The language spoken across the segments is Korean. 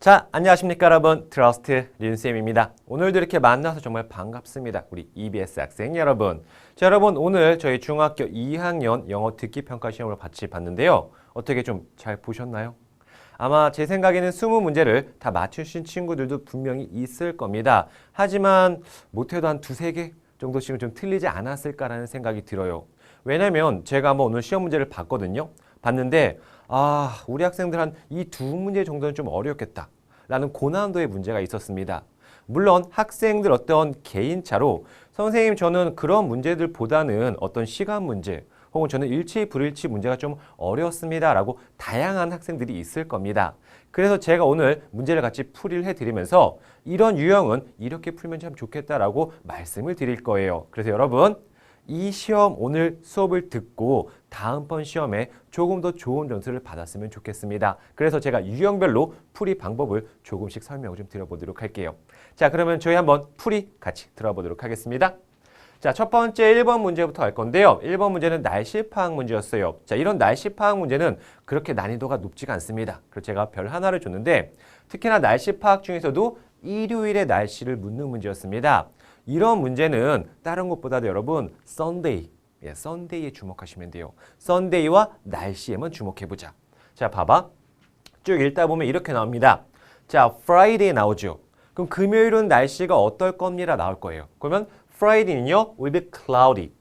자, 안녕하십니까 여러분. 트러스트 린쌤입니다. 오늘도 이렇게 만나서 정말 반갑습니다. 우리 EBS 학생 여러분. 자, 여러분 오늘 저희 중학교 2학년 영어 듣기 평가 시험을 같이 봤는데요. 어떻게 좀 잘 보셨나요? 아마 제 생각에는 20문제를 다 맞추신 친구들도 분명히 있을 겁니다. 하지만 못해도 한 두세 개 정도씩은 좀 틀리지 않았을까라는 생각이 들어요. 왜냐면 제가 한번 오늘 시험 문제를 봤거든요. 봤는데 우리 학생들 한 이 두 문제 정도는 좀 어렵겠다 라는 고난도의 문제가 있었습니다. 물론 학생들 어떤 개인차로 선생님 저는 그런 문제들보다는 어떤 시간 문제 혹은 저는 일치 불일치 문제가 좀 어려웠습니다 라고 다양한 학생들이 있을 겁니다. 그래서 제가 오늘 문제를 같이 풀이를 해드리면서 이런 유형은 이렇게 풀면 참 좋겠다라고 말씀을 드릴 거예요. 그래서 여러분 이 시험 오늘 수업을 듣고 다음번 시험에 조금 더 좋은 점수를 받았으면 좋겠습니다. 그래서 제가 유형별로 풀이 방법을 조금씩 설명을 좀 드려보도록 할게요. 자, 그러면 저희 한번 풀이 같이 들어보도록 하겠습니다. 자, 첫 번째 1번 문제부터 할 건데요. 1번 문제는 날씨 파악 문제였어요. 자, 이런 날씨 파악 문제는 그렇게 난이도가 높지가 않습니다. 그래서 제가 별 하나를 줬는데 특히나 날씨 파악 중에서도 일요일의 날씨를 묻는 문제였습니다. 이런 문제는 다른 것보다도 여러분 Sunday, Sunday에 주목하시면 돼요. Sunday와 날씨에만 주목해보자. 자, 봐봐. 쭉 읽다 보면 이렇게 나옵니다. 자, Friday 나오죠. 그럼 금요일은 날씨가 어떨 겁니다 나올 거예요. 그러면 Friday는요, will be cloudy.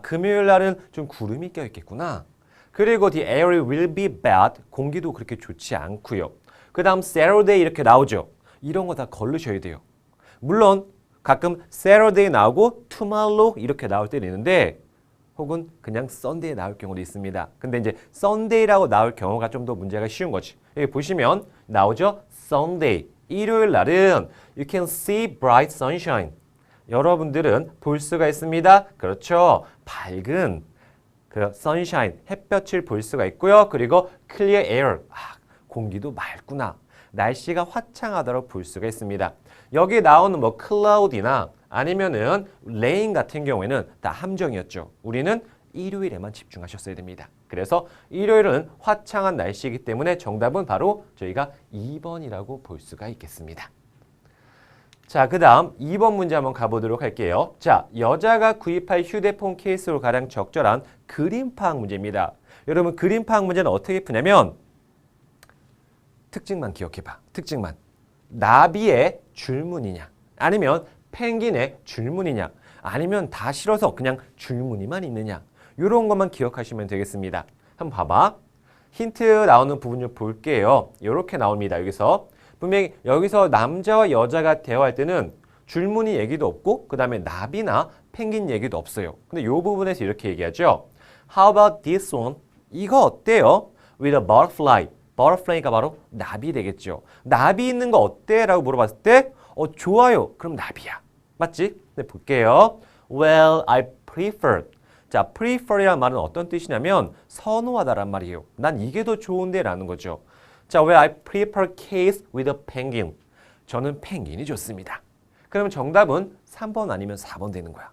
금요일 날은 좀 구름이 껴있겠구나. 그리고 the air will be bad. 공기도 그렇게 좋지 않고요. 그 다음 Saturday 이렇게 나오죠. 이런 거 다 걸르셔야 돼요. 물론 가끔 Saturday 나오고 tomorrow 이렇게 나올 때는 있는데 혹은 그냥 Sunday 나올 경우도 있습니다. 근데 이제 Sunday라고 나올 경우가 좀 더 문제가 쉬운 거지. 여기 보시면 나오죠? Sunday. 일요일 날은 you can see bright sunshine. 여러분들은 볼 수가 있습니다. 그렇죠. 밝은 그 sunshine, 햇볕을 볼 수가 있고요. 그리고 clear air. 공기도 맑구나. 날씨가 화창하다고 볼 수가 있습니다. 여기 나오는 뭐 cloud이나 아니면은 rain 같은 경우에는 다 함정이었죠. 우리는 일요일에만 집중하셨어야 됩니다. 그래서 일요일은 화창한 날씨이기 때문에 정답은 바로 저희가 2번이라고 볼 수가 있겠습니다. 자, 그 다음 2번 문제 한번 가보도록 할게요. 자, 여자가 구입할 휴대폰 케이스로 가장 적절한 그림 파악 문제입니다. 여러분 그림 파악 문제는 어떻게 푸냐면 특징만 기억해봐. 특징만. 나비의 줄무늬냐 아니면 펭귄의 줄무늬냐 아니면 다 실어서 그냥 줄무늬만 있느냐 이런 것만 기억하시면 되겠습니다. 한번 봐봐. 힌트 나오는 부분 좀 볼게요. 이렇게 나옵니다. 여기서 분명히 여기서 남자와 여자가 대화할 때는 줄무늬 얘기도 없고 그 다음에 나비나 펭귄 얘기도 없어요. 근데 이 부분에서 이렇게 얘기하죠. How about this one? 이거 어때요? With a butterfly. butterfly가 바로 나비 되겠죠. 나비 있는 거 어때? 라고 물어봤을 때 좋아요. 그럼 나비야. 맞지? 네, 볼게요. Well, I prefer. 자, prefer이라는 말은 어떤 뜻이냐면 선호하다란 말이에요. 난 이게 더 좋은데 라는 거죠. 자, Well, I prefer case with a penguin. 저는 펭귄이 좋습니다. 그러면 정답은 3번 아니면 4번 되는 거야.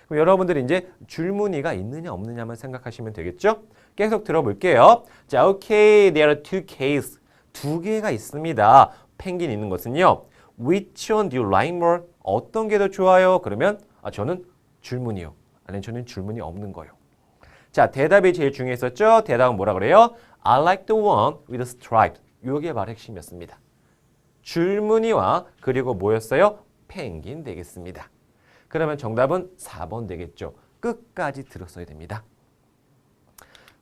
그럼 여러분들이 이제 줄무늬가 있느냐 없느냐만 생각하시면 되겠죠? 계속 들어볼게요. 자, okay, there are two cases. 두 개가 있습니다. 펭귄 있는 것은요. Which one do you like more? 어떤 게 더 좋아요? 그러면 저는 줄무늬요. 아니면 저는 줄무늬 없는 거요. 자, 대답이 제일 중요했었죠? 대답은 뭐라 그래요? I like the one with a stripe. 이게 바로 핵심이었습니다. 줄무늬와 그리고 뭐였어요? 펭귄 되겠습니다. 그러면 정답은 4번 되겠죠. 끝까지 들었어야 됩니다.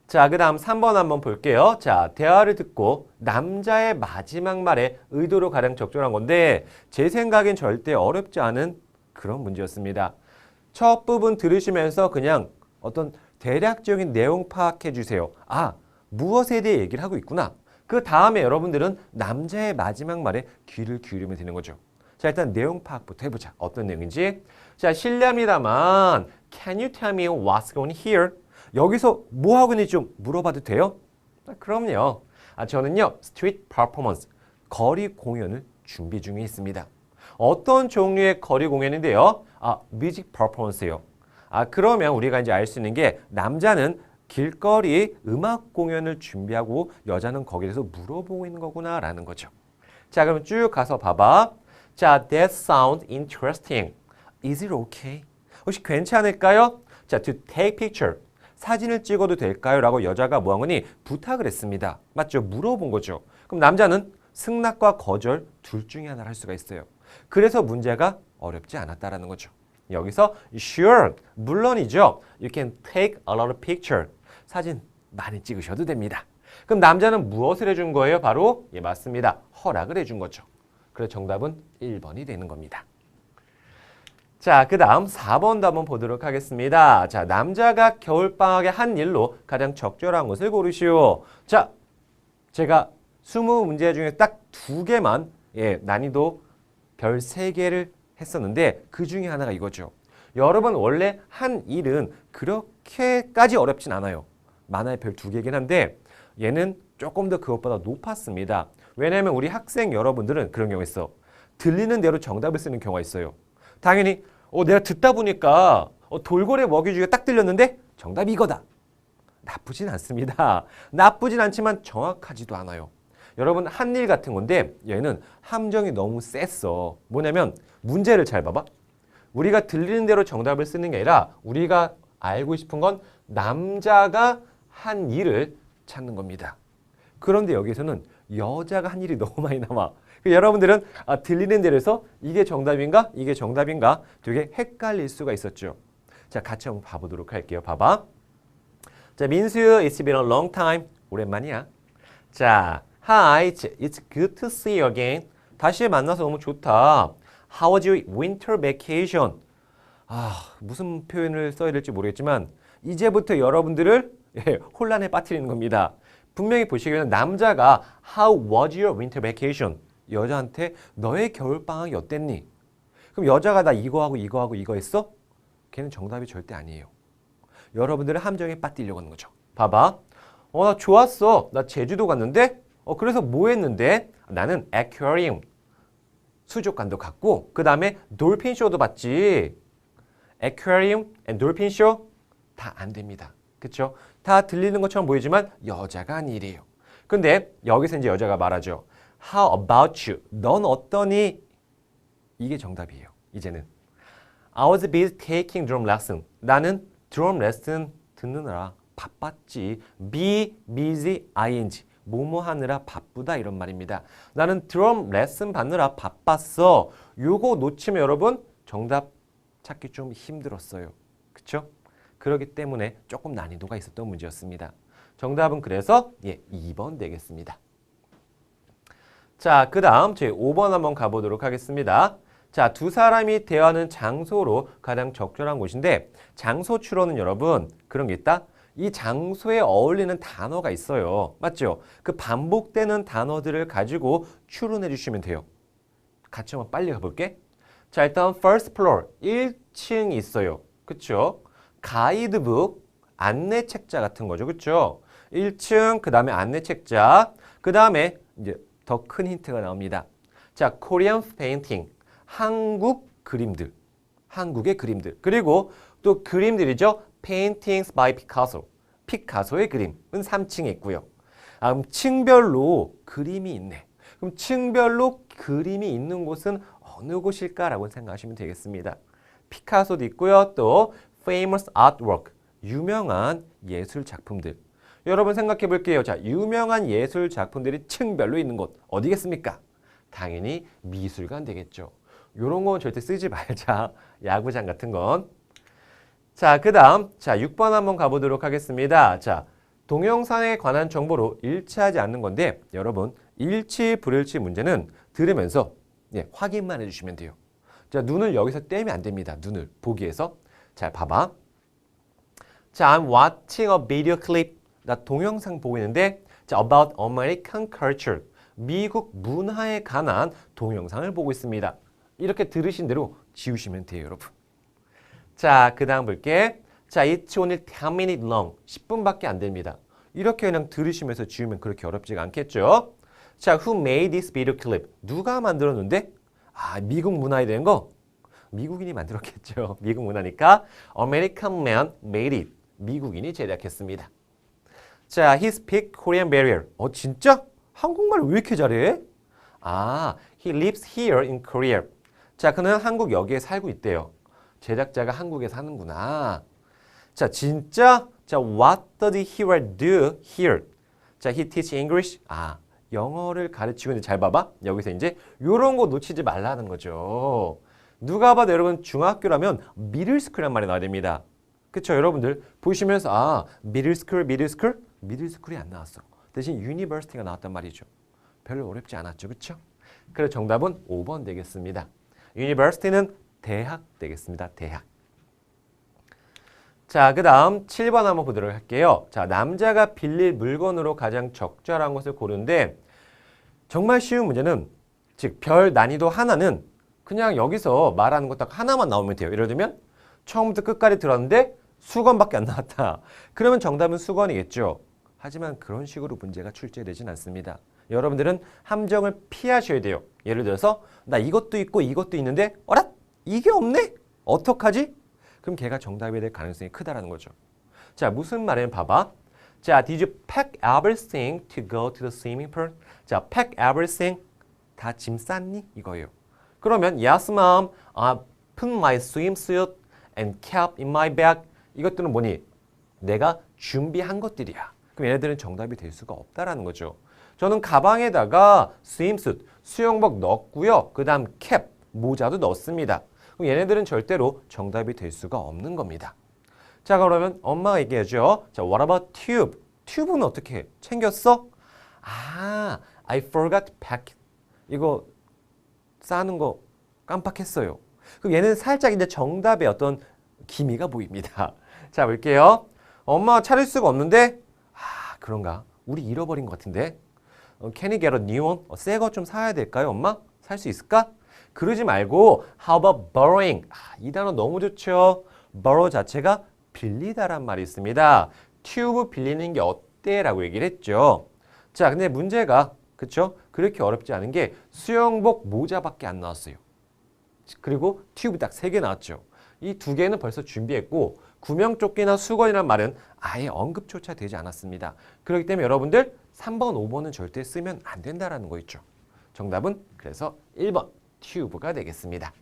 자, 그 다음 3번 한번 볼게요. 자, 대화를 듣고 남자의 마지막 말에 의도로 가장 적절한 건데 제 생각엔 절대 어렵지 않은 그런 문제였습니다. 첫 부분 들으시면서 그냥 어떤 대략적인 내용 파악해 주세요. 무엇에 대해 얘기를 하고 있구나. 그 다음에 여러분들은 남자의 마지막 말에 귀를 기울이면 되는 거죠. 자, 일단 내용 파악부터 해보자. 어떤 내용인지. 자, 실례합니다만 Can you tell me what's going here? 여기서 뭐 하고 있는지 좀 물어봐도 돼요? 그럼요. 저는요. street performance, 거리 공연을 준비 중에 있습니다. 어떤 종류의 거리 공연인데요? 뮤직 퍼포먼스예요. 그러면 우리가 이제 알 수 있는 게 남자는 길거리 음악 공연을 준비하고 여자는 거기에 대해서 물어보고 있는 거구나라는 거죠. 자, 그럼 쭉 가서 봐봐. 자, that sounds interesting. Is it okay? 혹시 괜찮을까요? 자, to take picture. 사진을 찍어도 될까요? 라고 여자가 뭐하거니 부탁을 했습니다. 맞죠? 물어본 거죠. 그럼 남자는 승낙과 거절 둘 중에 하나를 할 수가 있어요. 그래서 문제가 어렵지 않았다라는 거죠. 여기서 sure, 물론이죠. You can take a lot of picture. 사진 많이 찍으셔도 됩니다. 그럼 남자는 무엇을 해준 거예요? 바로 예, 맞습니다. 허락을 해준 거죠. 그래서 정답은 1번이 되는 겁니다. 자, 그 다음 4번도 한번 보도록 하겠습니다. 자, 남자가 겨울방학에 한 일로 가장 적절한 것을 고르시오. 자, 제가 20문제 중에 딱 2개만 예, 난이도 별 3개를 했었는데 그 중에 하나가 이거죠. 여러분 원래 한 일은 그렇게까지 어렵진 않아요. 많아야 별 2개긴 한데 얘는 조금 더 그것보다 높았습니다. 왜냐하면 우리 학생 여러분들은 그런 경우가 있어. 들리는 대로 정답을 쓰는 경우가 있어요. 당연히 내가 듣다 보니까 돌고래 먹이주기가 딱 들렸는데 정답이 이거다. 나쁘진 않습니다. 나쁘진 않지만 정확하지도 않아요. 여러분 한 일 같은 건데 얘는 함정이 너무 셌어. 뭐냐면 문제를 잘 봐봐. 우리가 들리는 대로 정답을 쓰는 게 아니라 우리가 알고 싶은 건 남자가 한 일을 찾는 겁니다. 그런데 여기서는 여자가 한 일이 너무 많이 남아. 여러분들은 들리는 대로 해서 이게 정답인가? 이게 정답인가? 되게 헷갈릴 수가 있었죠. 자, 같이 한번 봐보도록 할게요. 봐봐. 자, 민수, it's been a long time. 오랜만이야. 자, hi, it's good to see you again. 다시 만나서 너무 좋다. How was your winter vacation? 무슨 표현을 써야 될지 모르겠지만 이제부터 여러분들을 혼란에 빠뜨리는 겁니다. 분명히 보시기에는 남자가 How was your winter vacation? 여자한테 너의 겨울방학이 어땠니? 그럼 여자가 나 이거하고 이거하고 이거 했어? 걔는 정답이 절대 아니에요. 여러분들은 함정에 빠뜨리려고 하는 거죠. 봐봐. 나 좋았어. 나 제주도 갔는데? 그래서 뭐 했는데? 나는 aquarium, 수족관도 갔고 그 다음에 돌핀쇼도 봤지. aquarium and dolphin show? 다 안 됩니다. 그쵸? 다 들리는 것처럼 보이지만 여자가 한 일이에요. 근데 여기서 이제 여자가 말하죠. How about you? 넌 어떠니? 이게 정답이에요. 이제는. I was busy taking drum lesson. 나는 드럼 레슨 듣느라 바빴지. be busy ing. 뭐뭐 하느라 바쁘다 이런 말입니다. 나는 드럼 레슨 받느라 바빴어. 요거 놓치면 여러분 정답 찾기 좀 힘들었어요. 그쵸? 그렇기 때문에 조금 난이도가 있었던 문제였습니다. 정답은 그래서 2번 되겠습니다. 자, 그 다음 저희 5번 한번 가보도록 하겠습니다. 자, 두 사람이 대화하는 장소로 가장 적절한 곳인데 장소 추론은 여러분 그런 게 있다. 이 장소에 어울리는 단어가 있어요. 맞죠? 그 반복되는 단어들을 가지고 추론해 주시면 돼요. 같이 한번 빨리 가볼게. 자, 일단 first floor 1층이 있어요. 그쵸? 가이드북 안내책자 같은 거죠. 그쵸? 1층 그 다음에 안내책자 그 다음에 이제 더 큰 힌트가 나옵니다. 자, Korean painting 한국 그림들 한국의 그림들 그리고 또 그림들이죠. Paintings by Picasso 피카소의 그림은 3층에 있고요. 층별로 그림이 있네. 그럼 층별로 그림이 있는 곳은 어느 곳일까라고 생각하시면 되겠습니다. 피카소도 있고요. 또 famous artwork 유명한 예술 작품들. 여러분 생각해 볼게요. 자, 유명한 예술 작품들이 층별로 있는 곳 어디겠습니까? 당연히 미술관 되겠죠. 요런 건 절대 쓰지 말자. 야구장 같은 건. 자, 그 다음, 자, 6번 한번 가보도록 하겠습니다. 자, 동영상에 관한 정보로 일치하지 않는 건데, 여러분, 일치, 불일치 문제는 들으면서 확인만 해주시면 돼요. 자, 눈을 여기서 떼면 안 됩니다. 눈을 보기에서. 자, 봐봐. 자, I'm watching a video clip. 나 동영상 보고 있는데, 자, about American culture. 미국 문화에 관한 동영상을 보고 있습니다. 이렇게 들으신 대로 지우시면 돼요, 여러분. 자, 그 다음 볼게. 자, it's only 10 minutes long. 10분밖에 안 됩니다. 이렇게 그냥 들으시면서 지우면 그렇게 어렵지가 않겠죠? 자, who made this video clip? 누가 만들었는데? 미국 문화에 대한 거? 미국인이 만들었겠죠. 미국 문화니까 American man made it. 미국인이 제작했습니다. 자, he speaks Korean very well. 진짜? 한국말 왜 이렇게 잘해? 아, he lives here in Korea. 자, 그는 한국 여기에 살고 있대요. 제작자가 한국에 사는구나. 자, 진짜? 자, what does he do here? 자, he teach English. 아, 영어를 가르치고 있는데 잘 봐봐. 여기서 이제 요런 거 놓치지 말라는 거죠. 누가 봐도 여러분 중학교라면 middle school이란 말이 나와야 됩니다. 그쵸? 여러분들 보시면서 아, middle school, middle school? middle school이 안 나왔어. 대신 university가 나왔단 말이죠. 별로 어렵지 않았죠. 그쵸? 그래서 정답은 5번 되겠습니다. university는 대학 되겠습니다. 대학. 자, 그 다음 7번 한번 보도록 할게요. 자, 남자가 빌릴 물건으로 가장 적절한 것을 고르는데 정말 쉬운 문제는 즉 별 난이도 하나는 그냥 여기서 말하는 것 딱 하나만 나오면 돼요. 예를 들면 처음부터 끝까지 들었는데 수건밖에 안 나왔다. 그러면 정답은 수건이겠죠. 하지만 그런 식으로 문제가 출제되진 않습니다. 여러분들은 함정을 피하셔야 돼요. 예를 들어서 나 이것도 있고 이것도 있는데 어라? 이게 없네? 어떡하지? 그럼 걔가 정답이 될 가능성이 크다라는 거죠. 자, 무슨 말이냐면 봐봐. 자, did you pack everything to go to the swimming pool? 자, pack everything. 다 짐 쌌니? 이거예요. 그러면 yes, mom. I put my swimsuit and cap in my bag. 이것들은 뭐니? 내가 준비한 것들이야. 그럼 얘네들은 정답이 될 수가 없다라는 거죠. 저는 가방에다가 swimsuit, 수영복 넣었고요. 그 다음 캡, 모자도 넣었습니다. 그럼 얘네들은 절대로 정답이 될 수가 없는 겁니다. 자, 그러면 엄마가 얘기하죠. 자, what about tube? 튜브는 어떻게 해? 챙겼어? 아, I forgot to pack. 이거 싸는 거 깜빡했어요. 그럼 얘는 살짝 이제 정답의 어떤 기미가 보입니다. 자, 볼게요. 엄마가 찾을 수가 없는데 아, 그런가? 우리 잃어버린 것 같은데. Can you get a new one? 새 거 좀 사야 될까요, 엄마? 살 수 있을까? 그러지 말고 how about borrowing? 아, 이 단어 너무 좋죠. borrow 자체가 빌리다란 말이 있습니다. 튜브 빌리는 게 어때? 라고 얘기를 했죠. 자, 근데 문제가 그쵸? 그렇게 어렵지 않은 게 수영복 모자밖에 안 나왔어요. 그리고 튜브 딱 3개 나왔죠. 이 2개는 벌써 준비했고 구명조끼나 수건이란 말은 아예 언급조차 되지 않았습니다. 그렇기 때문에 여러분들 3번, 5번은 절대 쓰면 안 된다라는 거 있죠. 정답은 그래서 1번 튜브가 되겠습니다.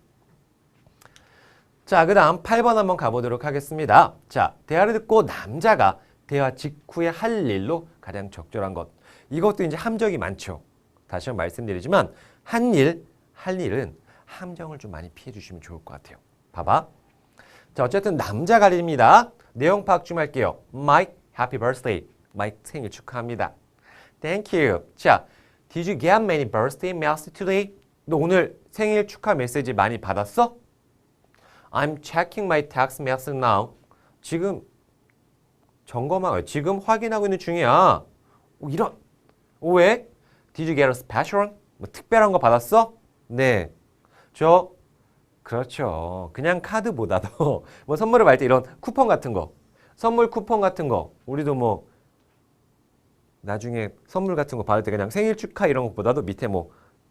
자, 그 다음 8번 한번 가보도록 하겠습니다. 자, 대화를 듣고 남자가 대화 직후에 할 일로 가장 적절한 것. 이것도 이제 함정이 많죠. 다시 한번 말씀드리지만 할 일은 함정을 좀 많이 피해 주시면 좋을 것 같아요. 봐봐. 자, 어쨌든 남자가 할 일입니다. 내용 파악 좀 할게요. Mike, happy birthday. Mike 생일 축하합니다. Thank you. 자, did you get many birthday mails today? 너 오늘 생일 축하 메시지 많이 받았어? I'm checking my text message now. 지금 지금 확인하고 있는 중이야. 이런. 왜? Did you get a special one? 뭐 특별한 거 받았어? 네. 그렇죠. 그냥 카드보다도 뭐 선물을 받을 때 이런 쿠폰 같은 거, 선물 쿠폰 같은 거, 우리도 뭐 나중에 선물 같은 거 받을 때 그냥 생일 축하 이런 것보다도 밑에 뭐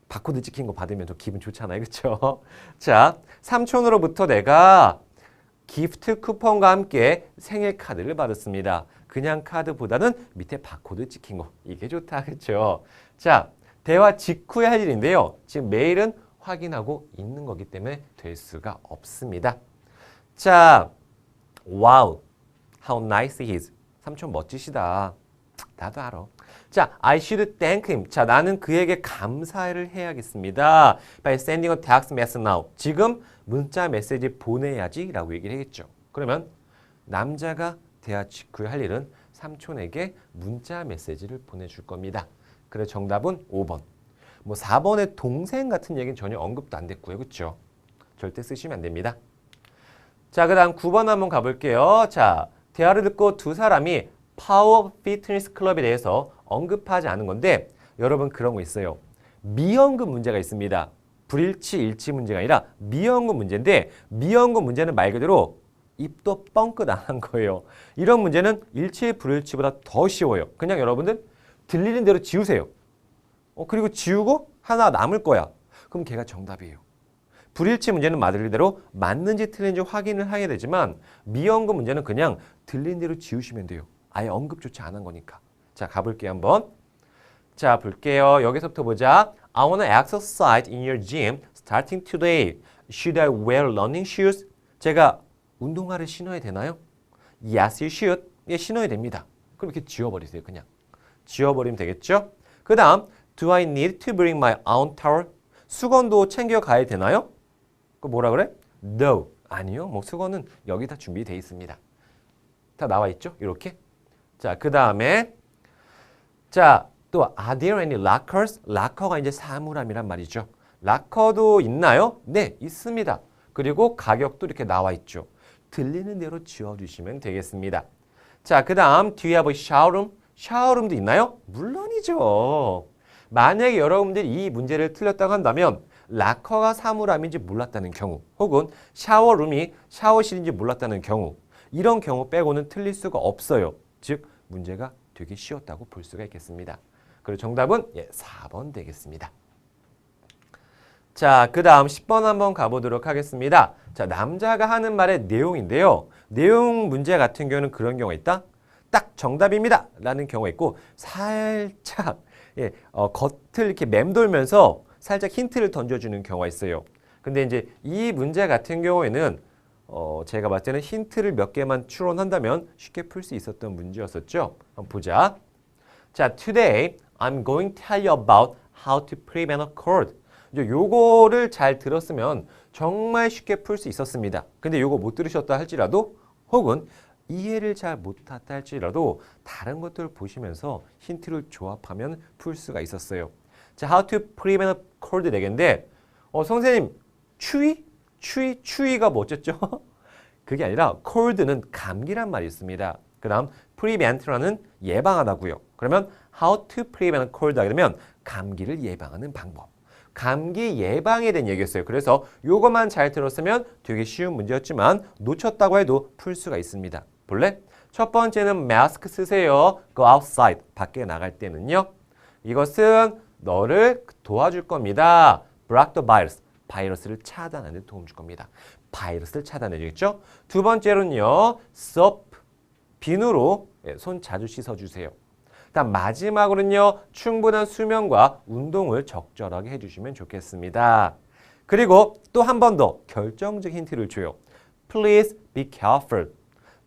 바코드 찍힌 거 받으면 좀 기분 좋잖아요. 그렇죠? 자, 삼촌으로부터 내가 기프트 쿠폰과 함께 생일 카드를 받았습니다. 그냥 카드보다는 밑에 바코드 찍힌 거. 이게 좋다. 그렇죠? 자, 대화 직후에 할 일인데요. 지금 메일은 확인하고 있는 거기 때문에 될 수가 없습니다. 자, wow, how nice he is. 삼촌 멋지시다. 나도 알아. 자, I should thank him. 자, 나는 그에게 감사를 해야겠습니다. By sending a text message now. 지금 문자 메시지 보내야지 라고 얘기를 하겠죠. 그러면 남자가 대화 직후에 할 일은 삼촌에게 문자 메시지를 보내줄 겁니다. 그래서 정답은 5번. 뭐 4번의 동생 같은 얘기는 전혀 언급도 안 됐고요. 그렇죠? 절대 쓰시면 안 됩니다. 자, 그 다음 9번 한번 가볼게요. 자, 대화를 듣고 두 사람이 파워 피트니스 클럽에 대해서 언급하지 않은 건데 여러분 그런 거 있어요. 미언급 문제가 있습니다. 불일치, 일치 문제가 아니라 미언급 문제인데 미언급 문제는 말 그대로 입도 뻥끗 안 한 거예요. 이런 문제는 일치, 불일치보다 더 쉬워요. 그냥 여러분들 들리는 대로 지우세요. 그리고 지우고 하나 남을 거야. 그럼 걔가 정답이에요. 불일치 문제는 말 그대로 맞는지 틀린지 확인을 하게 되지만 미언급 문제는 그냥 들린 대로 지우시면 돼요. 아예 언급조차 안 한 거니까. 자, 가볼게요 한번. 자, 볼게요. 여기서부터 보자. I wanna exercise in your gym starting today. Should I wear running shoes? 제가 운동화를 신어야 되나요? Yes, you should. 예, 신어야 됩니다. 그럼 이렇게 지워버리세요. 그냥. 지워버리면 되겠죠? 그 다음, Do I need to bring my own towel? 수건도 챙겨가야 되나요? 그 뭐라 그래? No. 아니요. 뭐 수건은 여기 다 준비되어 있습니다. 다 나와 있죠? 이렇게. 자, 그 다음에 자, 또 Are there any lockers? 락커가 이제 사물함이란 말이죠. 락커도 있나요? 네, 있습니다. 그리고 가격도 이렇게 나와 있죠. 들리는 대로 지워주시면 되겠습니다. 자, 그 다음 Do you have a shower room? 샤워룸도 있나요? 물론이죠. 만약에 여러분들이 이 문제를 틀렸다고 한다면 락커가 사물함인지 몰랐다는 경우 혹은 샤워룸이 샤워실인지 몰랐다는 경우 이런 경우 빼고는 틀릴 수가 없어요. 즉 문제가 되게 쉬웠다고 볼 수가 있겠습니다. 그리고 정답은 4번 되겠습니다. 자, 그 다음 10번 한번 가보도록 하겠습니다. 자, 남자가 하는 말의 내용인데요. 내용 문제 같은 경우는 그런 경우가 있다. 딱 정답입니다. 라는 경우가 있고 살짝 겉을 이렇게 맴돌면서 살짝 힌트를 던져주는 경우가 있어요. 근데 이제 이 문제 같은 경우에는 제가 봤을 때는 힌트를 몇 개만 추론한다면 쉽게 풀 수 있었던 문제였었죠. 한번 보자. 자, Today I'm going to tell you about how to prevent a cold. 요거를 잘 들었으면 정말 쉽게 풀 수 있었습니다. 근데 요거 못 들으셨다 할지라도 혹은 이해를 잘 못했다 할지라도 다른 것들을 보시면서 힌트를 조합하면 풀 수가 있었어요. 자, how to prevent a cold 되겠는데 선생님 추위가 뭐였죠? 그게 아니라 cold는 감기란 말이 있습니다. 그 다음 prevent라는 예방하다고요. 그러면 how to prevent a cold 하게 되면 감기를 예방하는 방법. 감기 예방에 대한 얘기였어요. 그래서 이것만 잘 들었으면 되게 쉬운 문제였지만 놓쳤다고 해도 풀 수가 있습니다. 볼래? 첫 번째는 마스크 쓰세요. Go outside. 밖에 나갈 때는요. 이것은 너를 도와줄 겁니다. Block the virus. 바이러스를 차단하는 데 도움 줄 겁니다. 바이러스를 차단해 주겠죠? 두 번째로는요. soap. 비누로 손 자주 씻어주세요. 다음 마지막으로는요. 충분한 수면과 운동을 적절하게 해주시면 좋겠습니다. 그리고 또 한 번 더 결정적 힌트를 줘요. Please be careful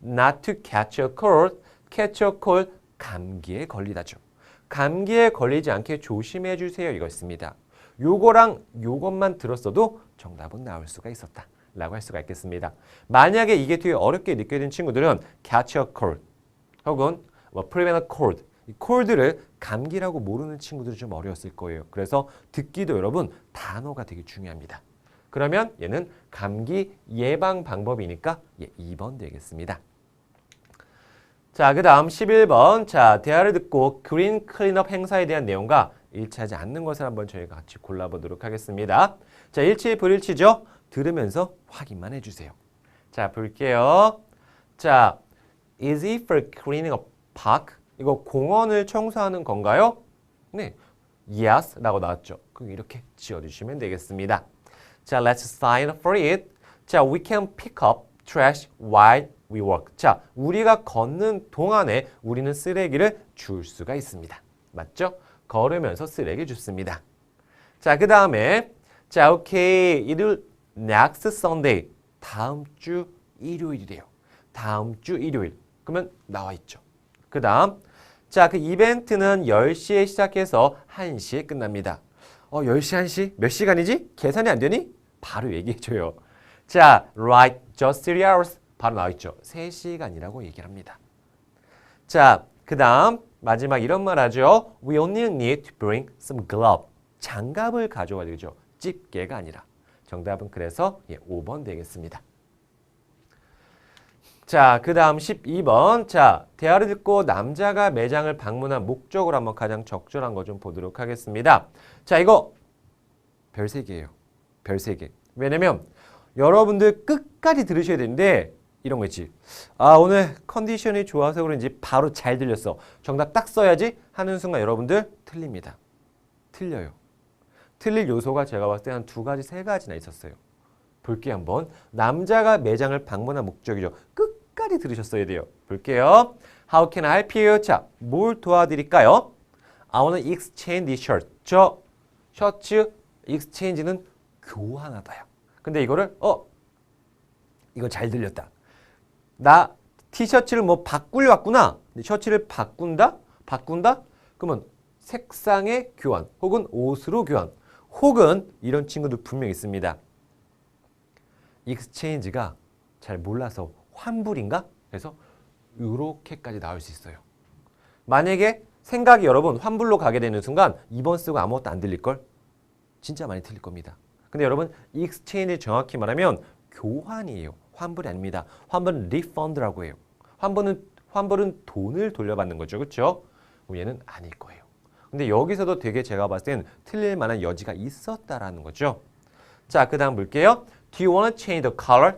not to catch a cold. catch a cold, 감기에 걸리다죠. 감기에 걸리지 않게 조심해 주세요. 이것입니다. 요거랑 요것만 들었어도 정답은 나올 수가 있었다. 라고 할 수가 있겠습니다. 만약에 이게 되게 어렵게 느껴지는 친구들은 catch a cold 혹은 prevent a cold. 이 cold를 감기라고 모르는 친구들이 좀 어려웠을 거예요. 그래서 듣기도 여러분 단어가 되게 중요합니다. 그러면 얘는 감기 예방 방법이니까 2번 되겠습니다. 자, 그 다음 11번. 자, 대화를 듣고 그린 클린업 행사에 대한 내용과 일치하지 않는 것을 한번 저희가 같이 골라보도록 하겠습니다. 자, 일치 불일치죠? 들으면서 확인만 해주세요. 자, 볼게요. 자, is it for cleaning a park? 이거 공원을 청소하는 건가요? 네, yes 라고 나왔죠. 그럼 이렇게 지어주시면 되겠습니다. 자, let's sign up for it. 자, we can pick up trash while we walk. 자, 우리가 걷는 동안에 우리는 쓰레기를 줄 수가 있습니다. 맞죠? 걸으면서 쓰레기 줍습니다. 자, 그 다음에 자, 오케이. 일요일 next Sunday. 다음 주 일요일이래요. 다음 주 일요일. 그러면 나와 있죠. 그 다음 자, 그 이벤트는 10시에 시작해서 1시에 끝납니다. 10시, 1시? 몇 시간이지? 계산이 안 되니? 바로 얘기해줘요. 자, right, just 3 hours. 바로 나와있죠. 3시간이라고 얘기를 합니다. 자, 그 다음 마지막 이런 말 하죠. We only need to bring some glove. 장갑을 가져와야 되죠. 집게가 아니라. 정답은 그래서 5번 되겠습니다. 자, 그 다음 12번. 자, 대화를 듣고 남자가 매장을 방문한 목적으로 한번 가장 적절한 거 좀 보도록 하겠습니다. 자, 이거 별 3개예요. 별 3개. 왜냐면 여러분들 끝까지 들으셔야 되는데 이런 거 있지. 아, 오늘 컨디션이 좋아서 그런지 바로 잘 들렸어. 정답 딱 써야지 하는 순간 여러분들 틀립니다. 틀려요. 틀릴 요소가 제가 봤을 때 한 2가지, 3가지나 있었어요. 볼게요 한번. 남자가 매장을 방문한 목적이죠. 끝까지 들으셨어야 돼요. 볼게요. How can I help you? 자, 뭘 도와드릴까요? I wanna exchange this shirt. 저 셔츠 exchange는 교환하다요. 근데 이거를 이거 잘 들렸다. 나 티셔츠를 뭐 바꾸려 왔구나. 셔츠를 바꾼다? 그러면 색상의 교환 혹은 옷으로 교환 혹은 이런 친구들 분명 있습니다. exchange가 잘 몰라서 환불인가? 그래서 이렇게까지 나올 수 있어요. 만약에 생각이 여러분 환불로 가게 되는 순간 2번 쓰고 아무것도 안 들릴걸? 진짜 많이 틀릴 겁니다. 근데 여러분 exchange 정확히 말하면 교환이에요. 환불이 아닙니다. 환불은 refund라고 해요. 환불은 돈을 돌려받는 거죠. 그렇죠? 얘는 아닐 거예요. 근데 여기서도 되게 제가 봤을 땐 틀릴 만한 여지가 있었다라는 거죠. 자, 그 다음 볼게요. Do you want to change the color?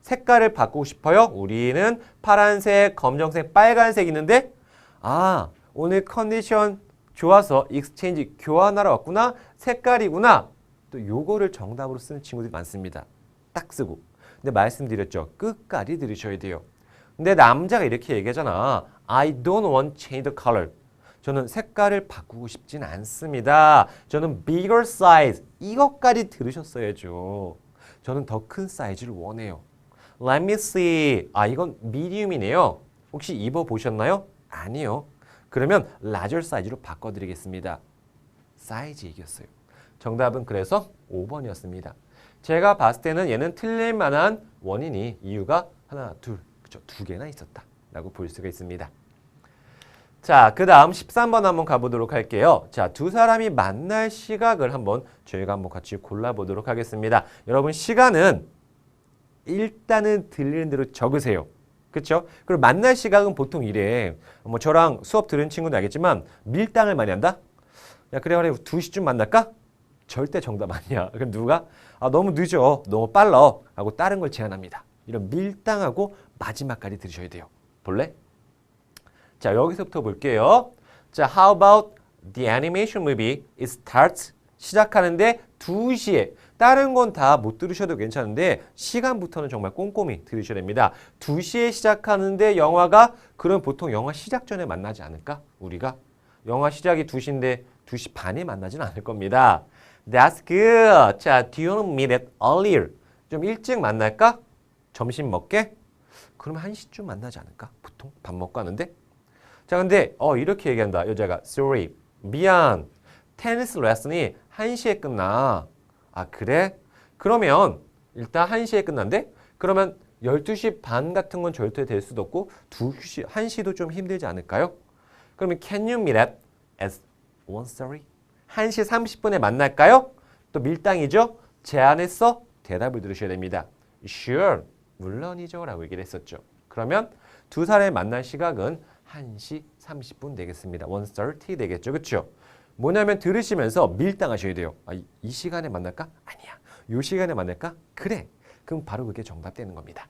색깔을 바꾸고 싶어요? 우리는 파란색, 검정색, 빨간색 있는데 오늘 컨디션 좋아서 exchange 교환하러 왔구나. 색깔이구나. 또 요거를 정답으로 쓰는 친구들이 많습니다. 딱 쓰고. 근데 말씀드렸죠. 끝까지 들으셔야 돼요. 근데 남자가 이렇게 얘기하잖아. I don't want to change the color. 저는 색깔을 바꾸고 싶진 않습니다. 저는 bigger size. 이것까지 들으셨어야죠. 저는 더 큰 사이즈를 원해요. Let me see. 이건 medium이네요. 혹시 입어보셨나요? 아니요. 그러면 larger 사이즈로 바꿔드리겠습니다. 사이즈 얘기였어요. 정답은 그래서 5번이었습니다. 제가 봤을 때는 얘는 틀릴 만한 원인이 이유가 하나, 둘, 그쵸? 두 개나 있었다라고 볼 수가 있습니다. 자, 그 다음 13번 한번 가보도록 할게요. 자, 두 사람이 만날 시각을 저희가 한번 같이 골라보도록 하겠습니다. 여러분 시간은 일단은 들리는 대로 적으세요. 그렇죠? 그리고 만날 시각은 보통 이래. 뭐 저랑 수업 들은 친구는 알겠지만 밀당을 많이 한다? 야, 그래 2시쯤 만날까? 절대 정답 아니야. 그럼 누가? 너무 늦어. 너무 빨라. 하고 다른 걸 제안합니다. 이런 밀당하고 마지막까지 들으셔야 돼요. 볼래? 자, 여기서부터 볼게요. 자, how about the animation movie? It starts. 시작하는데 2시에. 다른 건 다 못 들으셔도 괜찮은데 시간부터는 정말 꼼꼼히 들으셔야 됩니다. 2시에 시작하는데 영화가 그럼 보통 영화 시작 전에 만나지 않을까? 우리가? 영화 시작이 2시인데 2시 반에 만나지는 않을 겁니다. That's good. 자, do you meet it earlier? 좀 일찍 만날까? 점심 먹게? 그러면 1시쯤 만나지 않을까? 보통 밥 먹고 하는데? 자, 근데 이렇게 얘기한다. 여자가 sorry, 미안. 테니스 레슨이 1시에 끝나. 그래? 그러면 일단 1시에 끝난대? 그러면 12시 반 같은 건 절대 될 수도 없고 2시, 1시도 좀 힘들지 않을까요? 그러면 can you meet at 1:30? 1시 30분에 만날까요? 또 밀당이죠? 제안했어? 대답을 들으셔야 됩니다. Sure, 물론이죠 라고 얘기를 했었죠. 그러면 두 사람의 만날 시각은 1시 30분 되겠습니다. 1:30 되겠죠. 그렇죠? 뭐냐면 들으시면서 밀당하셔야 돼요. 이 시간에 만날까? 아니야. 이 시간에 만날까? 그래. 그럼 바로 그게 정답되는 겁니다.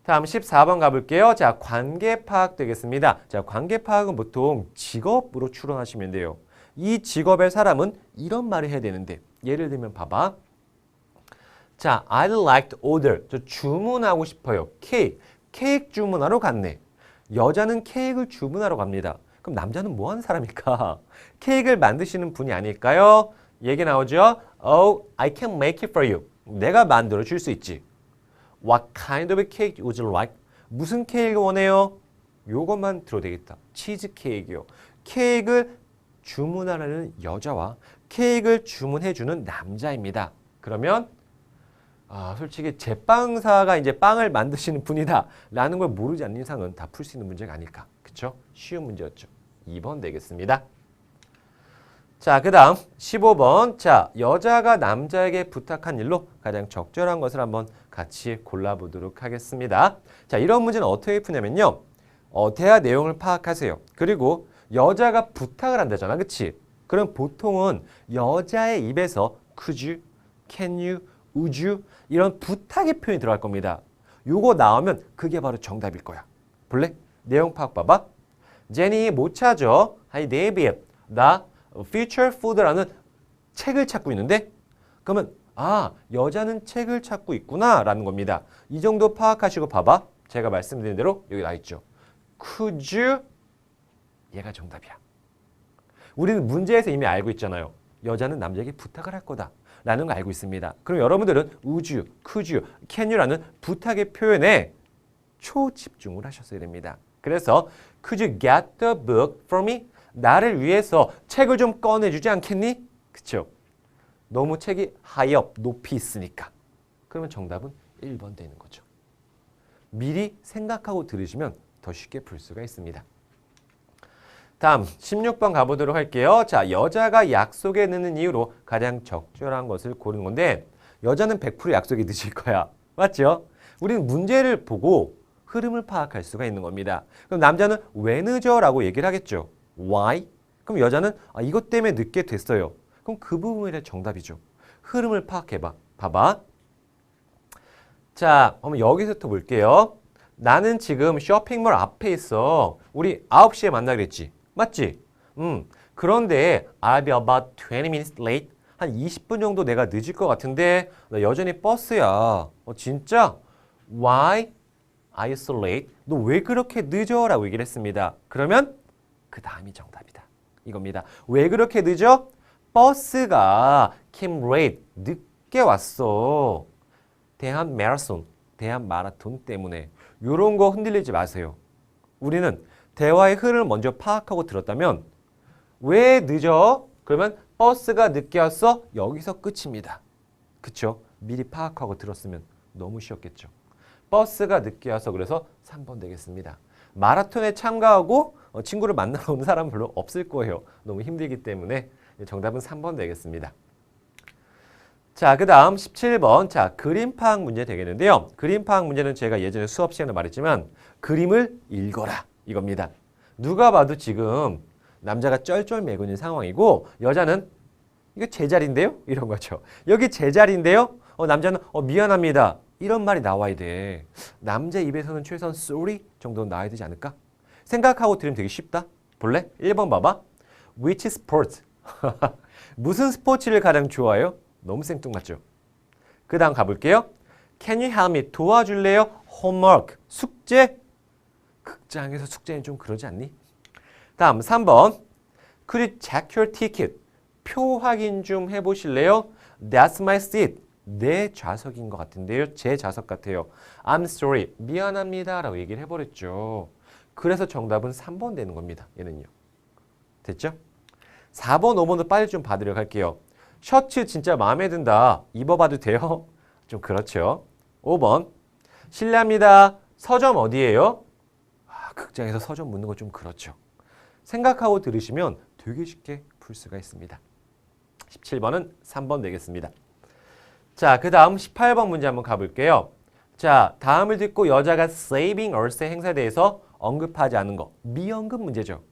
다음 14번 가볼게요. 자, 관계 파악 되겠습니다. 자, 관계 파악은 보통 직업으로 추론하시면 돼요. 이 직업의 사람은 이런 말을 해야 되는데 예를 들면 봐봐. 자, I'd like to order. 저 주문하고 싶어요. 케이크 주문하러 갔네. 여자는 케이크를 주문하러 갑니다. 그럼 남자는 뭐 하는 사람일까? 케이크를 만드시는 분이 아닐까요? 얘기 나오죠? Oh, I can make it for you. 내가 만들어 줄 수 있지. What kind of cake would you like? 무슨 케이크 원해요? 요것만 들어도 되겠다. 치즈 케이크요. 케이크를 주문하라는 여자와 케이크를 주문해주는 남자입니다. 그러면 솔직히 제빵사가 이제 빵을 만드시는 분이다 라는 걸 모르지 않는 이상은 다 풀 수 있는 문제가 아닐까. 그쵸? 쉬운 문제였죠. 2번 되겠습니다. 자, 그 다음 15번. 자, 여자가 남자에게 부탁한 일로 가장 적절한 것을 한번 같이 골라보도록 하겠습니다. 자, 이런 문제는 어떻게 푸냐면요. 대화 내용을 파악하세요. 그리고 여자가 부탁을 한다잖아. 그치? 그럼 보통은 여자의 입에서 could you, can you, would you 이런 부탁의 표현이 들어갈 겁니다. 요거 나오면 그게 바로 정답일 거야. 볼래? 내용 파악 봐봐. 제니 못 찾아. 아니 데이빗 나 Future Food라는 책을 찾고 있는데 그러면 여자는 책을 찾고 있구나 라는 겁니다. 이 정도 파악하시고 봐봐. 제가 말씀드린 대로 여기 나있죠. Could you? 얘가 정답이야. 우리는 문제에서 이미 알고 있잖아요. 여자는 남자에게 부탁을 할 거다 라는 거 알고 있습니다. 그럼 여러분들은 would you, could you, can you라는 부탁의 표현에 초집중을 하셨어야 됩니다. 그래서 could you get the book for me? 나를 위해서 책을 좀 꺼내주지 않겠니? 그쵸? 너무 책이 high up, 높이 있으니까. 그러면 정답은 1번 되는 거죠. 미리 생각하고 들으시면 더 쉽게 풀 수가 있습니다. 다음 16번 가보도록 할게요. 자, 여자가 약속에 늦는 이유로 가장 적절한 것을 고르는 건데 여자는 100% 약속에 늦을 거야. 맞죠? 우리는 문제를 보고 흐름을 파악할 수가 있는 겁니다. 그럼 남자는 왜 늦어? 라고 얘기를 하겠죠. Why? 그럼 여자는 이것 때문에 늦게 됐어요. 그럼 그 부분에 대한 정답이죠. 흐름을 파악해봐. 봐봐. 자, 그럼 여기서부터 볼게요. 나는 지금 쇼핑몰 앞에 있어. 우리 9시에 만나기로 했지. 맞지? 그런데 I'll be about 20 minutes late. 한 20분 정도 내가 늦을 것 같은데 나 여전히 버스야. 진짜? Why are you so late? 너 왜 그렇게 늦어? 라고 얘기를 했습니다. 그러면 그 다음이 정답이다. 이겁니다. 왜 그렇게 늦어? 버스가 came late. 늦게 왔어. 대한 마라톤 때문에. 이런 거 흔들리지 마세요. 우리는 대화의 흐름을 먼저 파악하고 들었다면 왜 늦어? 그러면 버스가 늦게 왔어? 여기서 끝입니다. 그쵸? 미리 파악하고 들었으면 너무 쉬웠겠죠. 버스가 늦게 와서 그래서 3번 되겠습니다. 마라톤에 참가하고 친구를 만나러 오는 사람은 별로 없을 거예요. 너무 힘들기 때문에 정답은 3번 되겠습니다. 자, 그 다음 17번. 자, 그림 파악 문제 되겠는데요. 그림 파악 문제는 제가 예전에 수업 시간에 말했지만 그림을 읽어라. 이겁니다. 누가 봐도 지금 남자가 쩔쩔매고 있는 상황이고 여자는 이거 제 자리인데요? 이런 거죠. 여기 제 자리인데요? 남자는 미안합니다. 이런 말이 나와야 돼. 남자 입에서는 최소한 sorry 정도는 나와야 되지 않을까? 생각하고 들으면 되게 쉽다. 볼래? 1번 봐봐. Which sport? 무슨 스포츠를 가장 좋아해요? 너무 생뚱맞죠? 그 다음 가볼게요. Can you help me? 도와줄래요? Homework. 숙제? 극장에서 숙제는 좀 그러지 않니? 다음 3번. Could you check your ticket? 표 확인 좀 해보실래요? That's my seat. 내 좌석인 것 같은데요. 제 좌석 같아요. I'm sorry. 미안합니다. 라고 얘기를 해버렸죠. 그래서 정답은 3번 되는 겁니다. 얘는요. 됐죠? 4번, 5번도 빨리 좀 봐드리도록 할게요. 셔츠 진짜 마음에 든다. 입어봐도 돼요? 좀 그렇죠. 5번. 실례합니다. 서점 어디예요? 극장에서 서점 묻는 거 좀 그렇죠. 생각하고 들으시면 되게 쉽게 풀 수가 있습니다. 17번은 3번 되겠습니다. 자, 그 다음 18번 문제 한번 가볼게요. 자, 다음을 듣고 여자가 saving earth의 행사에 대해서 언급하지 않은 거. 미언급 문제죠.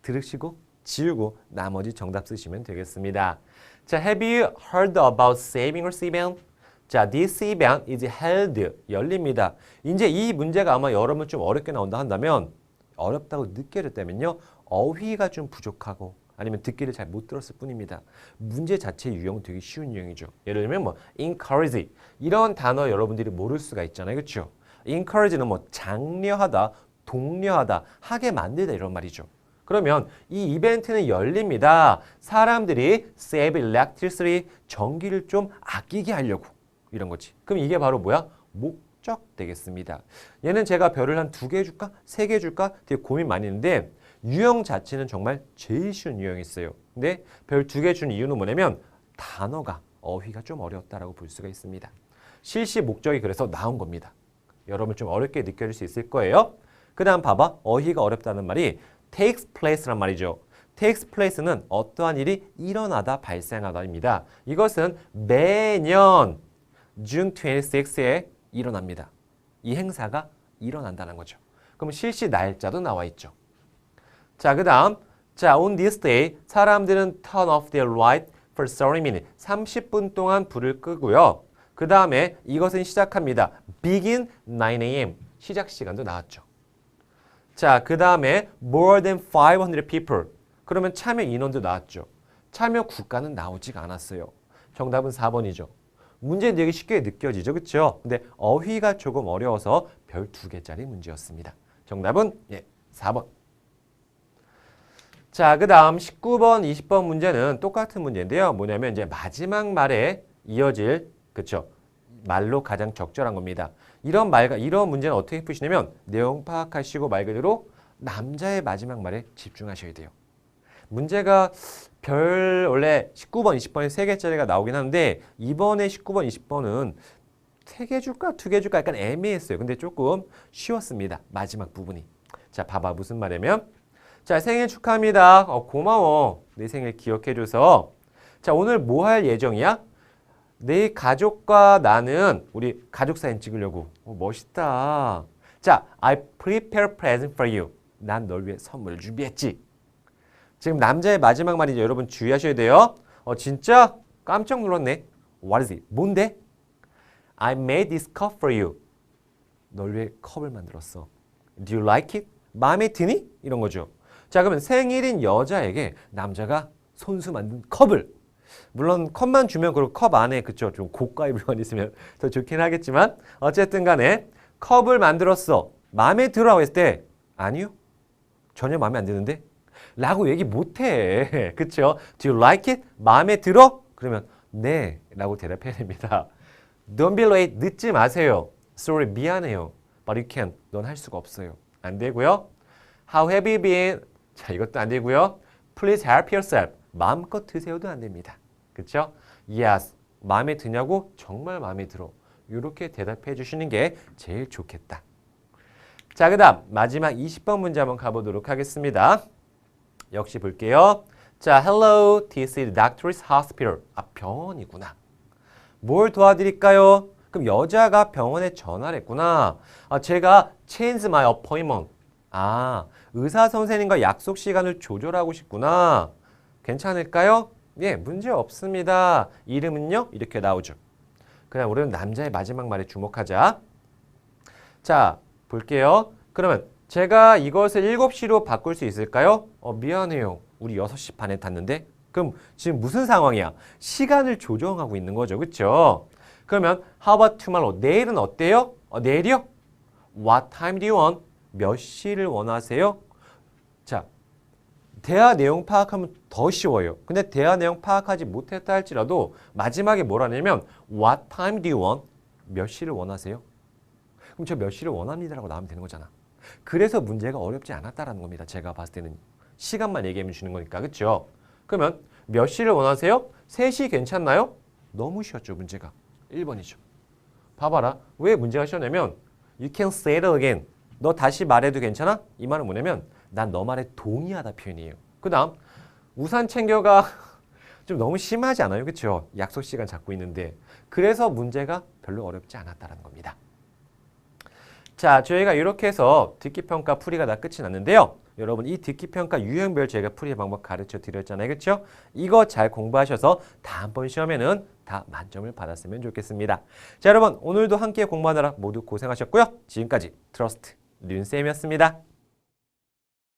들으시고 지우고 나머지 정답 쓰시면 되겠습니다. 자, have you heard about saving earth event? 자, this event is held. 열립니다. 이제 이 문제가 아마 여러분 좀 어렵게 나온다 한다면 어렵다고 느껴졌다면요. 어휘가 좀 부족하고 아니면 듣기를 잘 못 들었을 뿐입니다. 문제 자체의 유형은 되게 쉬운 유형이죠. 예를 들면 뭐 encourage 이런 단어 여러분들이 모를 수가 있잖아요. 그렇죠? encourage는 뭐 장려하다, 독려하다, 하게 만들다 이런 말이죠. 그러면 이 이벤트는 열립니다. 사람들이 save electricity, 전기를 좀 아끼게 하려고 이런 거지. 그럼 이게 바로 뭐야? 목적 되겠습니다. 얘는 제가 별을 한 2개 줄까? 3개 줄까? 되게 고민 많이 했는데 유형 자체는 정말 제일 쉬운 유형이었어요. 근데 별 2개 준 이유는 뭐냐면 단어가, 어휘가 좀 어려웠다라고 볼 수가 있습니다. 실시 목적이 그래서 나온 겁니다. 여러분 좀 어렵게 느껴질 수 있을 거예요. 그 다음 봐봐. 어휘가 어렵다는 말이 takes place란 말이죠. takes place는 어떠한 일이 일어나다, 발생하다입니다. 이것은 매년 June 26일에 일어납니다. 이 행사가 일어난다는 거죠. 그럼 실시 날짜도 나와 있죠. 자, 그 다음 자, on this day 사람들은 turn off their light for 30 minutes. 30분 동안 불을 끄고요. 그 다음에 이것은 시작합니다. begin 9 a.m. 시작 시간도 나왔죠. 자, 그 다음에 more than 500 people. 그러면 참여 인원도 나왔죠. 참여 국가는 나오지가 않았어요. 정답은 4번이죠. 문제는 되게 쉽게 느껴지죠. 그렇죠? 근데 어휘가 조금 어려워서 별 2개짜리 문제였습니다. 정답은 4번. 자, 그 다음 19번, 20번 문제는 똑같은 문제인데요. 뭐냐면 이제 마지막 말에 이어질, 그쵸? 말로 가장 적절한 겁니다. 이런 문제는 어떻게 푸시냐면 내용 파악하시고 말 그대로 남자의 마지막 말에 집중하셔야 돼요. 문제가 원래 19번, 20번에 3개짜리가 나오긴 하는데 이번에 19번, 20번은 3개 줄까 2개 줄까 약간 애매했어요. 근데 조금 쉬웠습니다. 마지막 부분이. 자, 봐봐. 무슨 말이냐면 자, 생일 축하합니다. 고마워. 내 생일 기억해줘서. 자, 오늘 뭐 할 예정이야? 내 가족과 나는 우리 가족 사진 찍으려고. 멋있다. 자, I prepare present for you. 난 널 위해 선물을 준비했지. 지금 남자의 마지막 말이죠. 여러분 주의하셔야 돼요. 진짜 깜짝 놀랐네. What is it? 뭔데? I made this cup for you. 널 위해 컵을 만들었어. Do you like it? 마음에 드니? 이런 거죠. 자, 그러면 생일인 여자에게 남자가 손수 만든 컵을, 물론 컵만 주면 그리고 컵 안에 그쵸 좀 고가의 물건이 있으면 더 좋긴 하겠지만 어쨌든 간에 컵을 만들었어. 마음에 들어 했을 때 아니요. 전혀 마음에 안 드는데? 라고 얘기 못해. 그쵸? Do you like it? 마음에 들어? 그러면 네 라고 대답해야 됩니다. Don't be late. 늦지 마세요. Sorry. 미안해요. But you can't. 넌 할 수가 없어요. 안 되고요. How have you been? 자, 이것도 안 되고요. Please help yourself. 마음껏 드세요도 안 됩니다. 그쵸? Yes. 마음에 드냐고? 정말 마음에 들어. 이렇게 대답해 주시는 게 제일 좋겠다. 자, 그 다음 마지막 20번 문제 한번 가보도록 하겠습니다. 역시 볼게요. 자, hello, this is doctor's hospital. 병원이구나. 뭘 도와드릴까요? 그럼 여자가 병원에 전화를 했구나. 제가 change my appointment. 의사 선생님과 약속 시간을 조절하고 싶구나. 괜찮을까요? 예, 문제 없습니다. 이름은요? 이렇게 나오죠. 그냥 우리는 남자의 마지막 말에 주목하자. 자, 볼게요. 그러면 제가 이것을 7시로 바꿀 수 있을까요? 미안해요. 우리 6시 반에 탔는데. 그럼 지금 무슨 상황이야? 시간을 조정하고 있는 거죠. 그렇죠? 그러면 how about tomorrow? 내일은 어때요? 내일이요? What time do you want? 몇 시를 원하세요? 자, 대화 내용 파악하면 더 쉬워요. 근데 대화 내용 파악하지 못했다 할지라도 마지막에 뭐라냐면 What time do you want? 몇 시를 원하세요? 그럼 저 몇 시를 원합니다라고 나오면 되는 거잖아. 그래서 문제가 어렵지 않았다라는 겁니다. 제가 봤을 때는 시간만 얘기해 주시는 거니까. 그렇죠? 그러면 몇 시를 원하세요? 3시 괜찮나요? 너무 쉬웠죠, 문제가. 1번이죠. 봐봐라. 왜 문제가 쉬웠냐면 You can say it again. 너 다시 말해도 괜찮아? 이 말은 뭐냐면 난 너 말에 동의하다 표현이에요. 그 다음 우산 챙겨가 좀 너무 심하지 않아요? 그렇죠? 약속 시간 잡고 있는데 그래서 문제가 별로 어렵지 않았다는 겁니다. 자, 저희가 이렇게 해서 듣기평가 풀이가 다 끝이 났는데요. 여러분 이 듣기평가 유형별 제가 풀이 방법 가르쳐 드렸잖아요. 그렇죠? 이거 잘 공부하셔서 다음번 시험에는 다 만점을 받았으면 좋겠습니다. 자, 여러분 오늘도 함께 공부하느라 모두 고생하셨고요. 지금까지 트러스트 륜쌤이었습니다.